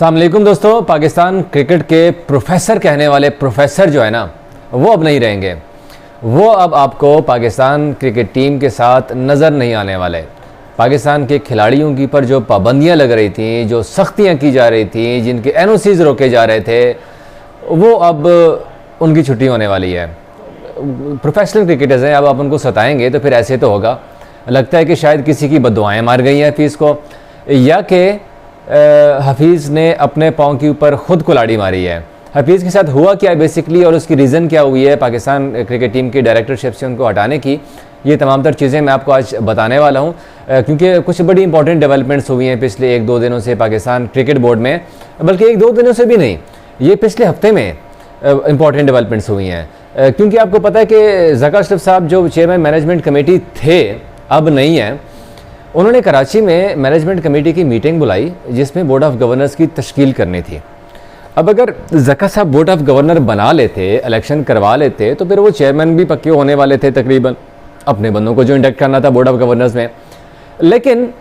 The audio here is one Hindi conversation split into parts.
अस्सलाम वालेकुम दोस्तों। पाकिस्तान क्रिकेट के प्रोफेसर कहने वाले प्रोफेसर जो है ना, वो अब नहीं रहेंगे। वो अब आपको पाकिस्तान क्रिकेट टीम के साथ नज़र नहीं आने वाले। पाकिस्तान के खिलाड़ियों की पर जो पाबंदियां लग रही थी, जो सख्तियां की जा रही थी, जिनके एनओसीज रोके जा रहे थे, वो अब उनकी छुट्टी होने वाली है। प्रोफेशनल क्रिकेटर्स हैं, अब आप उनको सताएंगे तो फिर ऐसे तो होगा। लगता है कि शायद किसी की बद्दुआएं मार गई हैं हफीज़ को, या कि हफीज़ ने अपने पाँव के ऊपर ख़ुद कुल्हाड़ी मारी है। हफीज़ के साथ हुआ क्या बेसिकली, और उसकी रीज़न क्या हुई है पाकिस्तान क्रिकेट टीम की डायरेक्टरशिप से उनको हटाने की, ये तमाम तर चीज़ें मैं आपको आज बताने वाला हूँ। क्योंकि कुछ बड़ी इंपॉर्टेंट डेवलपमेंट्स हुई हैं पिछले 1-2 दिनों से पाकिस्तान क्रिकेट बोर्ड में, बल्कि 1-2 दिनों से भी नहीं, ये पिछले हफ्ते में इंपॉर्टेंट डेवलपमेंट्स हुई हैं। क्योंकि आपको पता है कि ज़का अशरफ साहब जो चेयरमैन मैनेजमेंट कमेटी थे, अब नहीं हैं। उन्होंने कराची में मैनेजमेंट कमेटी की मीटिंग बुलाई जिसमें बोर्ड ऑफ गवर्नर्स की तश्कील करनी थी। अब अगर ज़का साहब बोर्ड ऑफ गवर्नर बना लेते, इलेक्शन करवा लेते, तो फिर वो चेयरमैन भी पक्के होने वाले थे तकरीबन, अपने बंदों को जो इंडक्ट करना था बोर्ड ऑफ गवर्नर्स में। लेकिन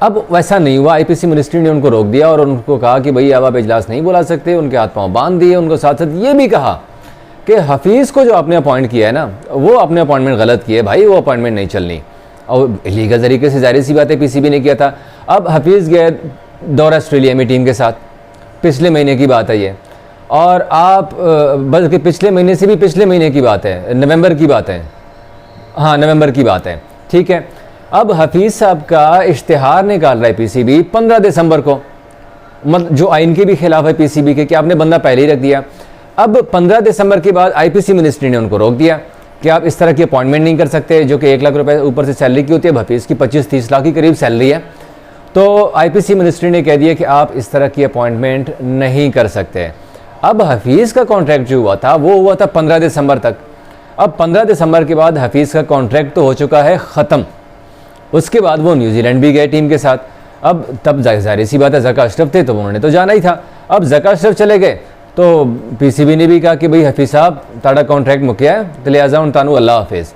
अब वैसा नहीं हुआ। आईपीसी मिनिस्ट्री ने उनको रोक दिया और उनको कहा कि भाई अब आप इजलास नहीं बुला सकते। उनके हाथ पाँव बांध दिए। उनको साथ साथ ये भी कहा कि हफीज़ को जो आपने अपॉइंट किया है ना, वो अपने अपॉइंटमेंट गलत किए भाई, वो अपॉइंटमेंट नहीं चलनी। और इलीगल तरीके से, जाहिर सी बात है, पीसीबी ने किया था। अब हफीज़ गए दौरा ऑस्ट्रेलिया में टीम के साथ, पिछले महीने की बात है ये, और आप बल्कि पिछले महीने से भी पिछले महीने की बात है, नवंबर की बात है, हाँ नवंबर की बात है, ठीक है। अब हफीज़ साहब का इश्तिहार निकाल रहा है पीसीबी 15 दिसंबर को, मतलब जो आइन के भी खिलाफ है पीसीबी के, कि आपने बंदा पहले ही रख दिया। अब 15 दिसंबर के बाद आईपीसी मिनिस्ट्री ने उनको रोक दिया कि आप इस तरह की अपॉइंटमेंट नहीं कर सकते, जो कि 1 लाख रुपए ऊपर से सैलरी की होती है। हफीज़ की 25-30 लाख के करीब सैलरी है। तो आईपीसी मिनिस्ट्री ने कह दिया कि आप इस तरह की अपॉइंटमेंट नहीं कर सकते। अब हफीज़ का कॉन्ट्रैक्ट जो हुआ था वो हुआ था 15 दिसंबर तक। अब 15 दिसंबर के बाद हफीज़ का कॉन्ट्रैक्ट तो हो चुका है ख़त्म। उसके बाद वो न्यूजीलैंड भी गए टीम के साथ। अब तब जाहिर सी बात है, ज़का अशरफ थे तो उन्होंने तो जाना ही था। अब ज़का अशरफ चले गए तो पीसीबी ने भी कहा कि भाई हफीज़ साहब ताड़ा कॉन्ट्रैक्ट मुक्या है, तो लिहाजा उन तानू अल्लाह हाफिज़।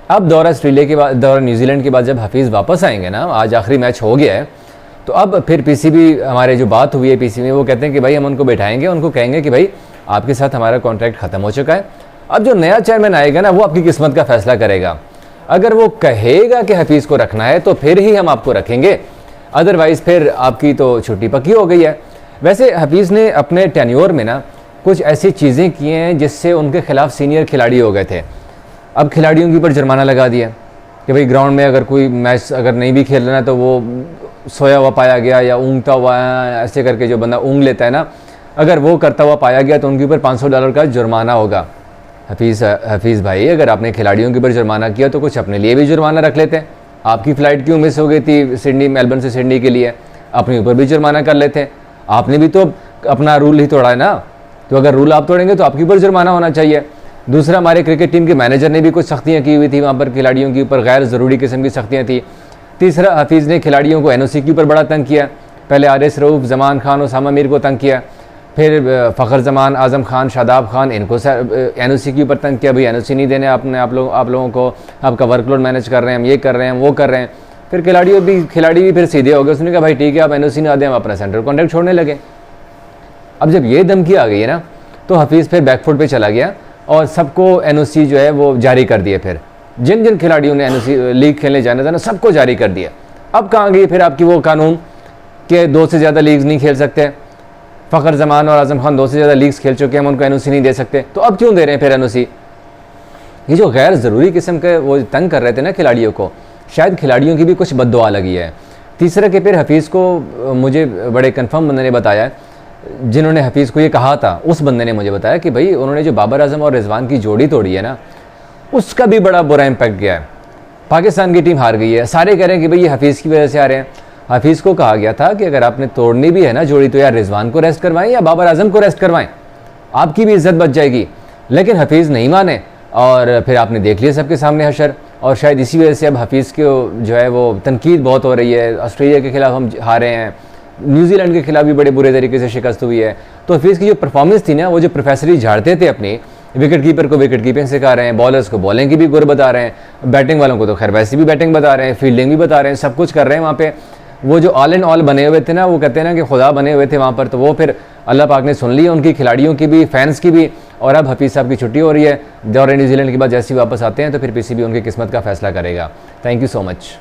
अब दौरा ऑस्ट्रेलिया के बाद, दौरा न्यूजीलैंड के बाद जब हफीज़ वापस आएंगे ना, आज आखिरी मैच हो गया है, तो अब फिर पीसीबी, हमारे जो बात हुई है पीसीबी में, वो कहते हैं कि भाई हम उनको बैठाएंगे, उनको कहेंगे कि भाई आपके साथ हमारा कॉन्ट्रैक्ट ख़त्म हो चुका है। अब जो नया चेयरमैन आएगा ना, वो आपकी किस्मत का फैसला करेगा। अगर वो कहेगा कि हफीज़ को रखना है तो फिर ही हम आपको रखेंगे, अदरवाइज़ फिर आपकी तो छुट्टी पक्की हो गई है। वैसे हफीज़ ने अपने टेन्योर में ना कुछ ऐसी चीज़ें की हैं जिससे उनके खिलाफ सीनियर खिलाड़ी हो गए थे। अब खिलाड़ियों के ऊपर जुर्माना लगा दिया कि भाई ग्राउंड में अगर कोई मैच अगर नहीं भी खेलना है तो वो सोया हुआ पाया गया या ऊँगता हुआ, ऐसे करके जो बंदा ऊँग लेता है ना, अगर वो करता हुआ पाया गया तो उनके ऊपर $500 का जुर्माना होगा। हफीज़ भाई, अगर आपने खिलाड़ियों के ऊपर जुर्माना किया तो कुछ अपने लिए भी जुर्माना रख लेते हैं। आपकी फ़्लाइट क्यों मिस हो गई थी सिडनी, मेलबर्न से सिडनी के लिए, अपने ऊपर भी जुर्माना कर लेते। आपने भी तो अपना रूल ही तोड़ा है ना, तो अगर रूल आप तोड़ेंगे तो आपके ऊपर जुर्माना होना चाहिए। दूसरा, हमारे क्रिकेट टीम के मैनेजर ने भी कुछ सख्तियाँ की हुई थी वहाँ पर, खिलाड़ियों के ऊपर गैर ज़रूरी किस्म की सख्तियाँ थी। तीसरा, हफीज़ ने खिलाड़ियों को एनओसी के ऊपर बड़ा तंग किया। पहले आरिस रऊफ़, जमान खान, उसामा मीर को तंग किया, फिर फ़खर जमान, आज़म खान, शादाब खान, इनको एनओसी के ऊपर तंग किया, भाई एनओसी नहीं देने आपने, आप लोगों को, आपका वर्कलोड मैनेज कर रहे हैं, हम ये कर रहे हैं, वो कर रहे हैं। फिर खिलाड़ी भी फिर सीधे हो गए। उसने कहा भाई ठीक है, आप एनओसी ना दें, हम अपना सेंट्रल कॉन्ट्रैक्ट छोड़ने लगे। अब जब ये धमकी आ गई है ना, तो हफीज़ फिर बैकफुट पे चला गया और सबको एनओसी जो है वो जारी कर दिए। फिर जिन जिन खिलाड़ियों ने एनओसी लीग खेलने जाना था ना, सबको जारी कर दिया। अब कहाँ गई फिर आपकी वो कानून कि 2 से ज़्यादा लीग्स नहीं खेल सकते। फ़खर जमान और आज़म खान 2 से ज़्यादा लीग्स खेल चुके हैं, हम उनको एनओसी नहीं दे सकते। तो अब क्यों दे रहे हैं फिर एनओसी? ये जो गैर ज़रूरी किस्म के वो तंग कर रहे थे ना खिलाड़ियों को, शायद खिलाड़ियों की भी कुछ बद्दुआ लगी है। तीसरा कि फिर हफीज़ को, मुझे बड़े कन्फर्म बंदे ने बताया, जिन्होंने हफीज़ को ये कहा था, उस बंदे ने मुझे बताया कि भाई उन्होंने जो बाबर आजम और रिजवान की जोड़ी तोड़ी है ना, उसका भी बड़ा बुरा इम्पैक्ट गया है। पाकिस्तान की टीम हार गई है। सारे कह रहे हैं कि भाई ये हफीज़ की वजह से आ रहे हैं। हफीज़ को कहा गया था कि अगर आपने तोड़नी भी है ना जोड़ी, तो यार रिजवान को रेस्ट करवाएं या बाबर आजम को रेस्ट करवाएं, आपकी भी इज्जत बच जाएगी। लेकिन हफीज़ नहीं माने और फिर आपने देख लिया सबके सामने हशर। और शायद इसी वजह से अब हफीज़ को जो है वो तनकीद बहुत हो रही है। ऑस्ट्रेलिया के खिलाफ हम हारे हैं, न्यूजीलैंड के खिलाफ भी बड़े बुरे तरीके से शिकस्त हुई है। तो हफीज़ की जो परफॉर्मेंस थी ना, वो जो प्रोफेसरी झाड़ते थे अपनी, विकेट कीपर को विकेट कीपिंग सिखा रहे हैं, बॉलर्स को बॉलिंग की भी गुर बता रहे हैं, बैटिंग वालों को तो खैर वैसे भी बैटिंग बता रहे हैं, फील्डिंग भी बता रहे हैं, सब कुछ कर रहे हैं वहाँ पे। वो जो ऑल एंड ऑल बने हुए थे ना, वो कहते हैं ना कि खुदा बने हुए थे वहाँ पर, तो वो फिर अल्लाह पाक ने सुन लिया उनकी, खिलाड़ियों की भी, फैंस की भी। और अब हफीज़ साहब की छुट्टी हो रही है और न्यूजीलैंड के बाद जैसे ही वापस आते हैं तो फिर पीसीबी उनकी किस्मत का फैसला करेगा। Thank you so much.